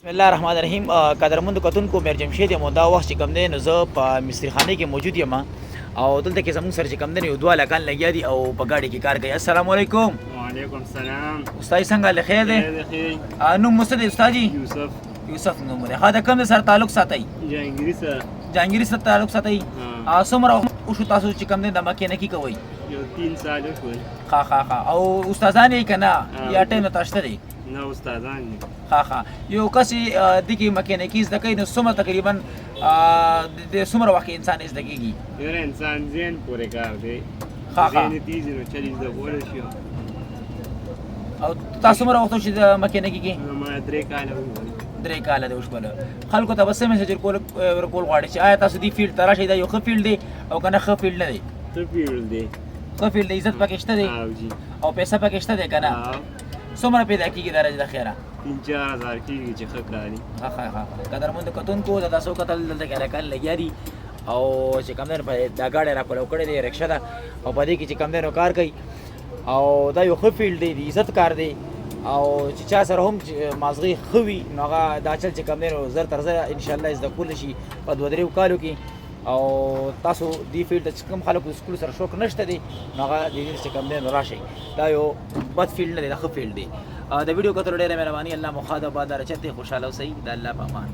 بسم الله الرحمن الرحیم قدرمند کتونکو میر جمشید یم دا وخت چې کوم دی نو زه په مستری خانه کې موجود یم او دلته کې زموږ سره چې کوم دی یو دوه هلکان لګیا دي او په ګاډي کې کار کوي. السلام علیکم. وعلیکم السلام. استاد څنګه له خیر دی؟ نوم مو څه دی استاد جي؟ یوسف نوم دی. ښه د کوم سره تعلق ساتئ؟ جهانګیري سره. جهانګیري سره تعلق ساتئ؟ څومره وشو تاسو چې کوم دی د مکینیکي کوئ؟ یو 3 سال وشول. ښه او استادان یې که نه یا ټایم نه تاسو ته دی؟ نه استادان دي. ښه یو کس دغې مکینیکي زده کوي نو څومره تقریبا د څومره وخت کې انسان زده کېږي؟ یاره انسان ذهن پورې کار دی. ښه ذهن تیز نو چلی زده کولی شي. او تاسو څومره وخت وشي د مکینیکي کې؟ ما 3 کاله وشول. 3 کاله دی وشوله. خلکو ته به څه میسج ورکول غواړئ چې آیا تاسو دې فیلډ ته راشئ دا یو ښه فیلډ دی او که نه ښه فیلډ نه دی؟ ښه فیلډ دی. ښه فیلډ دی، عزت پکې شته دی او پیسه پکې شته دی که نه؟ څومره پیدا کېږي دا رج د خیره؟ 3-4 هزار کېږي چې ښه کار وي. ښه قدرمند کتونکو د تاسو کتل دلته کې هلکان لګیا دي او چې کوم دی نو دا ګاډی راکولو کړی دی رکشه ده او په دې کې چې کوم دی نو کار کوي او دا یو ښه فیلډ دی، د عزت کار دی او چې چا سره هم مازغې ښه وي نو هغه دا چل چې کوم دی نو زر تر زره انشاءالله زده کولی شي په 2-3 کالو کې. او تاسو دې فیلډ ته چې کوم خلکو سکول سره شوق نشته دی نو هغه دې چې کوم دی نو راشئ. دا یو بد فیلډ نه دی، دا ښه فیلډ دی. د ویډیو کتلو ډېره مهرباني. الله مو ښاد او باد رچتې خوشحاله اوسئ. د الله په امان.